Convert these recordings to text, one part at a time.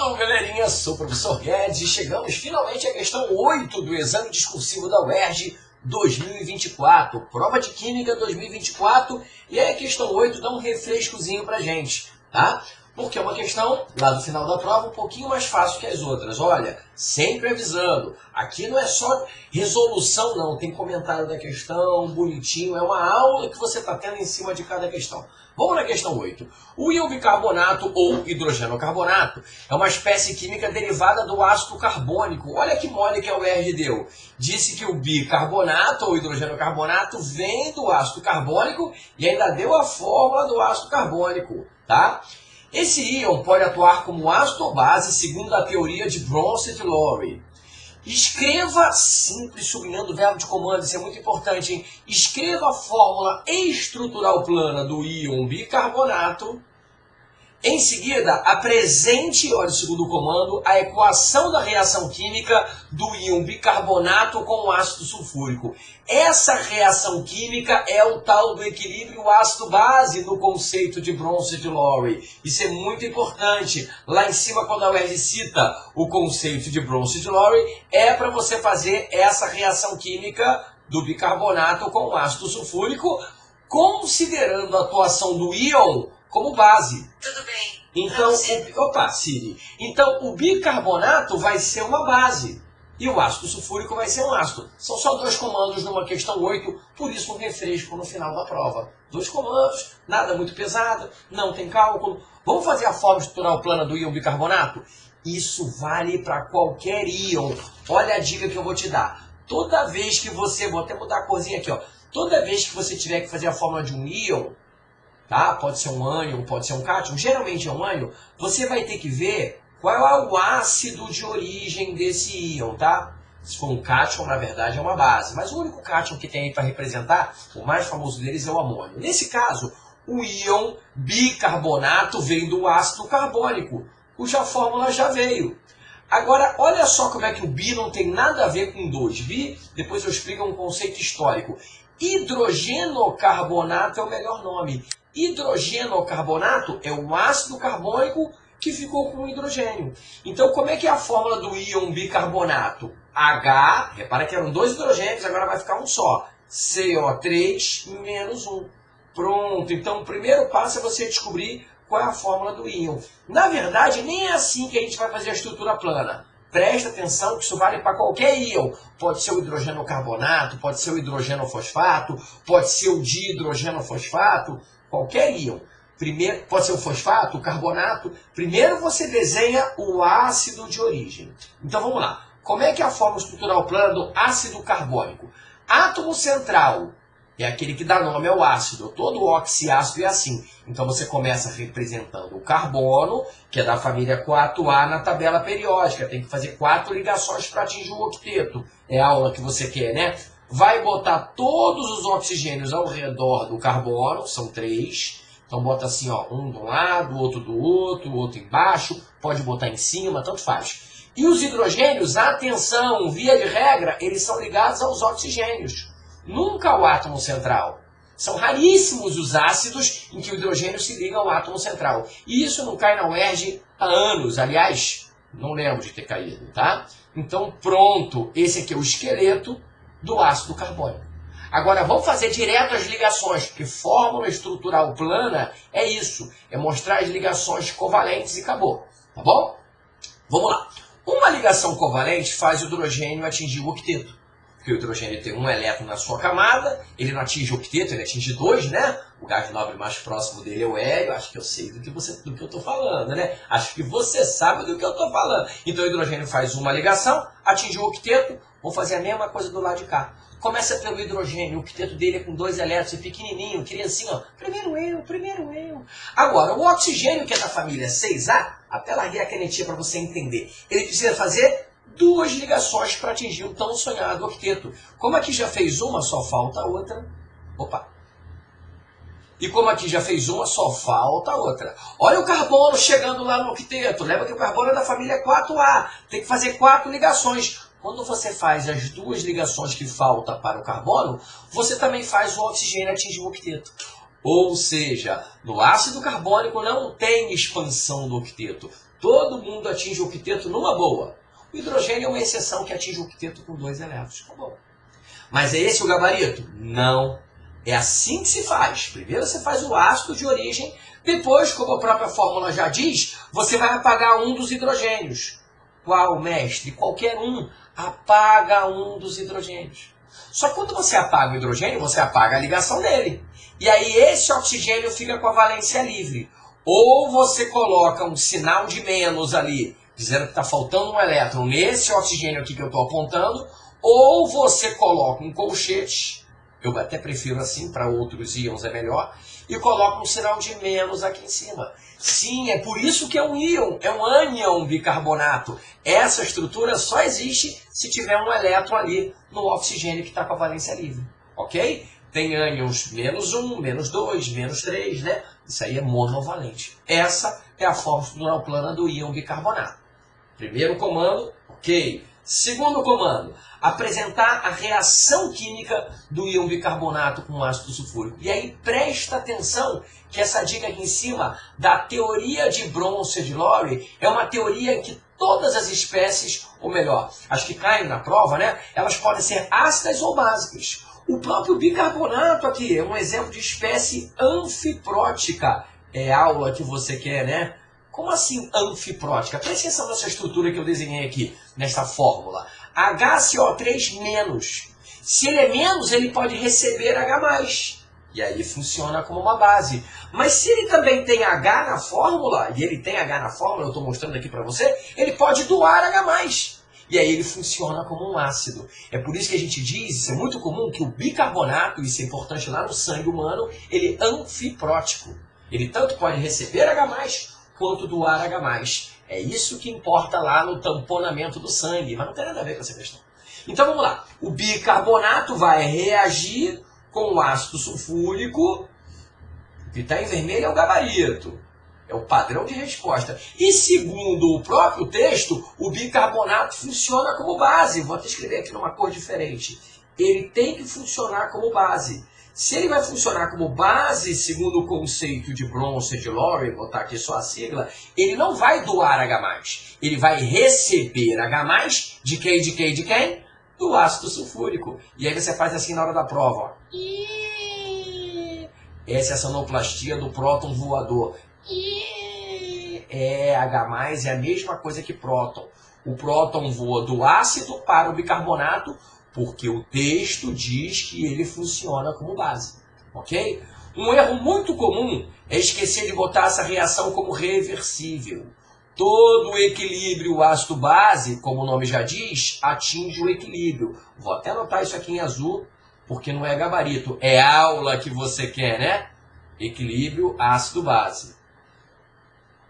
Hello, galerinha, sou o professor Guedes e chegamos finalmente à questão 8 do exame discursivo da UERJ 2024, prova de Química 2024, e aí a questão 8 dá um refrescozinho pra gente, tá? Porque é uma questão, lá do final da prova, um pouquinho mais fácil que as outras. Olha, sempre avisando, aqui não é só resolução não, tem comentário da questão, bonitinho, é uma aula que você está tendo em cima de cada questão. Vamos na questão 8. O íon bicarbonato ou hidrogenocarbonato é uma espécie química derivada do ácido carbônico. Olha que mole que a UERJ deu. Disse que o bicarbonato ou hidrogenocarbonato vem do ácido carbônico e ainda deu a fórmula do ácido carbônico, tá? Esse íon pode atuar como ácido ou base, segundo a teoria de Bronsted-Lowry. Escreva, simples, sublinhando o verbo de comando, isso é muito importante, hein? Escreva a fórmula estrutural plana do íon bicarbonato. Em seguida, apresente, olha o segundo comando, a equação da reação química do íon bicarbonato com o ácido sulfúrico. Essa reação química é o tal do equilíbrio ácido-base no conceito de Bronsted-Lowry. Isso é muito importante. Lá em cima, quando a UERJ cita o conceito de Bronsted-Lowry, é para você fazer essa reação química do bicarbonato com o ácido sulfúrico, considerando a atuação do íon como base. Tudo bem. Então, Siri. Então, o bicarbonato vai ser uma base e o ácido sulfúrico vai ser um ácido. São só dois comandos numa questão 8, por isso um refresco no final da prova. Dois comandos, nada muito pesado, não tem cálculo. Vamos fazer a fórmula estrutural plana do íon bicarbonato? Isso vale para qualquer íon. Olha a dica que eu vou te dar. Toda vez que você, vou até mudar a corzinha aqui, ó. Toda vez que você tiver que fazer a fórmula de um íon, tá? Pode ser um ânion, pode ser um cátion, geralmente é um ânion, você vai ter que ver qual é o ácido de origem desse íon, tá? Se for um cátion, na verdade é uma base, mas o único cátion que tem aí para representar, o mais famoso deles é o amônio. Nesse caso, o íon bicarbonato vem do ácido carbônico, cuja fórmula já veio. Agora, olha só como é que o bi não tem nada a ver com 2. Bi, depois eu explico um conceito histórico. Hidrogenocarbonato é o melhor nome. Hidrogenocarbonato é um ácido carbônico que ficou com hidrogênio. Então, como é que é a fórmula do íon bicarbonato? H, repara que eram 2 hidrogênios, agora vai ficar um só. CO3 menos 1. Pronto, então o primeiro passo é você descobrir qual é a fórmula do íon. Na verdade, nem é assim que a gente vai fazer a estrutura plana. Presta atenção que isso vale para qualquer íon. Pode ser o hidrogenocarbonato, pode ser o hidrogenofosfato, pode ser o dihidrogenofosfato, qualquer íon. Primeiro, pode ser o fosfato, o carbonato. Primeiro você desenha o ácido de origem. Então vamos lá. Como é que é a fórmula estrutural plana do ácido carbônico? Átomo central é aquele que dá nome ao ácido. Todo oxiácido é assim. Então você começa representando o carbono, que é da família 4A na tabela periódica. Tem que fazer 4 ligações para atingir o octeto. É a aula que você quer, né? Vai botar todos os oxigênios ao redor do carbono, são 3. Então bota assim, ó, um de um lado, outro do outro, outro embaixo, pode botar em cima, tanto faz. E os hidrogênios, atenção, via de regra, eles são ligados aos oxigênios, nunca ao átomo central. São raríssimos os ácidos em que o hidrogênio se liga ao átomo central. E isso não cai na UERJ há anos, aliás, não lembro de ter caído, tá? Então pronto, esse aqui é o esqueleto do ácido carbônico. Agora vamos fazer direto as ligações, porque fórmula estrutural plana é isso, é mostrar as ligações covalentes e acabou, tá bom? Vamos lá. Uma ligação covalente faz o hidrogênio atingir o octeto, porque o hidrogênio tem um elétron na sua camada, ele não atinge o octeto, ele atinge 2, né? O gás nobre mais próximo dele é o hélio, acho que eu sei do que eu estou falando, né? Acho que você sabe do que eu estou falando. Então o hidrogênio faz uma ligação, atinge o octeto, vou fazer a mesma coisa do lado de cá. Começa pelo hidrogênio, o octeto dele é com 2 elétrons, é pequenininho, cria assim, ó, primeiro eu. Agora, o oxigênio, que é da família 6A, até larguei a canetinha para você entender, ele precisa fazer 2 ligações para atingir o tão sonhado octeto. Como aqui já fez uma, só falta a outra. Opa! E como aqui já fez uma, só falta a outra. Olha o carbono chegando lá no octeto. Lembra que o carbono é da família 4A. Tem que fazer 4 ligações. Quando você faz as 2 ligações que faltam para o carbono, você também faz o oxigênio atingir o octeto. Ou seja, no ácido carbônico não tem expansão do octeto. Todo mundo atinge o octeto numa boa. O hidrogênio é uma exceção que atinge o octeto com 2 elétrons. Acabou. Mas é esse o gabarito? Não. É assim que se faz. Primeiro você faz o ácido de origem, depois, como a própria fórmula já diz, você vai apagar um dos hidrogênios. Qual, mestre? Qualquer um. Apaga um dos hidrogênios. Só que quando você apaga o hidrogênio, você apaga a ligação dele. E aí esse oxigênio fica com a valência livre. Ou você coloca um sinal de menos ali, dizendo que está faltando um elétron nesse oxigênio aqui que eu estou apontando, ou você coloca um colchete, eu até prefiro assim, para outros íons é melhor, e coloca um sinal de menos aqui em cima. Sim, é por isso que é um íon, é um ânion bicarbonato. Essa estrutura só existe se tiver um elétron ali no oxigênio que está com a valência livre, ok? Tem ânions menos 1, menos 2, menos 3, né? Isso aí é monovalente. Essa é a forma estrutural plana do íon bicarbonato. Primeiro comando, ok. Segundo comando, apresentar a reação química do íon bicarbonato com ácido sulfúrico. E aí presta atenção que essa dica aqui em cima da teoria de Bronsted-Lowry é uma teoria em que todas as espécies, ou melhor, as que caem na prova, né, elas podem ser ácidas ou básicas. O próprio bicarbonato aqui é um exemplo de espécie anfiprótica. É a aula que você quer, né? Como assim anfiprótica? Presta atenção nessa estrutura que eu desenhei aqui, nessa fórmula. HCO3-. Se ele é menos, ele pode receber H+. E aí funciona como uma base. Mas se ele também tem H na fórmula, e ele tem H na fórmula, eu estou mostrando aqui para você, ele pode doar H+. E aí ele funciona como um ácido. É por isso que a gente diz, isso é muito comum, que o bicarbonato, isso é importante lá no sangue humano, ele é anfiprótico. Ele tanto pode receber H+, quanto doar H+. É isso que importa lá no tamponamento do sangue, mas não tem nada a ver com essa questão. Então vamos lá. O bicarbonato vai reagir com o ácido sulfúrico. O que está em vermelho é o gabarito. É o padrão de resposta. E segundo o próprio texto, o bicarbonato funciona como base. Vou até escrever aqui numa cor diferente. Ele tem que funcionar como base. Se ele vai funcionar como base, segundo o conceito de Bronsted-Lowry, vou botar aqui só a sigla, ele não vai doar H+. Ele vai receber H+, de quem, de quem, de quem? Do ácido sulfúrico. E aí você faz assim na hora da prova. Ó. Essa é a sonoplastia do próton voador. H+ é a mesma coisa que próton. O próton voa do ácido para o bicarbonato, porque o texto diz que ele funciona como base, ok? Um erro muito comum é esquecer de botar essa reação como reversível. Todo o equilíbrio ácido-base, como o nome já diz, atinge o equilíbrio. Vou até anotar isso aqui em azul, porque não é gabarito, é aula que você quer, né? Equilíbrio ácido-base.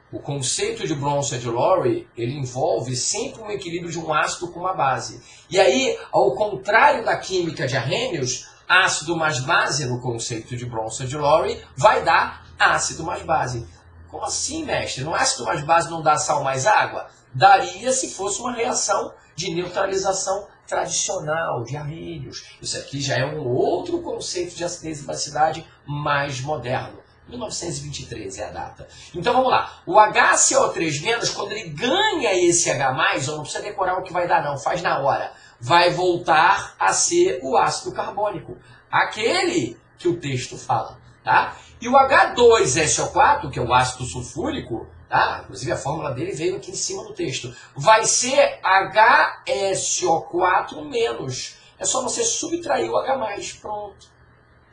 O conceito de Bronsted-Lowry, ele envolve sempre um equilíbrio de um ácido com uma base. E aí, ao contrário da química de Arrhenius, ácido mais base no conceito de Bronsted-Lowry vai dar ácido mais base. Como assim, mestre? No ácido mais base não dá sal mais água? Daria se fosse uma reação de neutralização tradicional de Arrhenius. Isso aqui já é um outro conceito de acidez e basicidade mais moderno. 1923 é a data. Então vamos lá. O HCO3-, quando ele ganha esse H+, não precisa decorar o que vai dar não, faz na hora. Vai voltar a ser o ácido carbônico. Aquele que o texto fala. Tá? E o H2SO4, que é o ácido sulfúrico, tá? Inclusive a fórmula dele veio aqui em cima do texto, vai ser HSO4-. É só você subtrair o H+, pronto.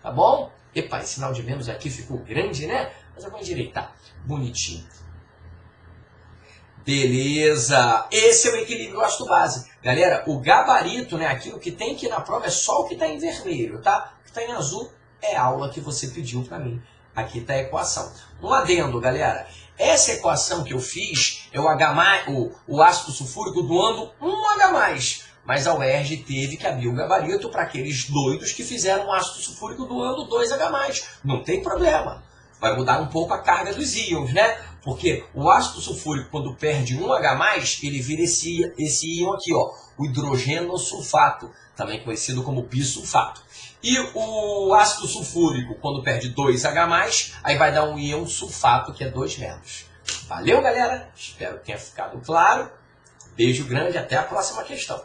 Tá bom? Epa, esse sinal de menos aqui ficou grande, né? Mas eu vou endireitar. Bonitinho. Beleza. Esse é o equilíbrio ácido-base. Galera, o gabarito, né? Aquilo que tem aqui na prova é só o que está em vermelho, tá? O que está em azul é a aula que você pediu para mim. Aqui está a equação. Um adendo, galera. Essa equação que eu fiz é o ácido sulfúrico doando um H+. Mas a UERJ teve que abrir o gabarito para aqueles doidos que fizeram ácido sulfúrico doando 2H+. Não tem problema. Vai mudar um pouco a carga dos íons, né? Porque o ácido sulfúrico, quando perde um H+, ele vira esse íon aqui, ó, o hidrogenosulfato, também conhecido como bisulfato. E o ácido sulfúrico, quando perde 2H+, aí vai dar um íon sulfato, que é 2-. Valeu, galera? Espero que tenha ficado claro. Beijo grande, até a próxima questão.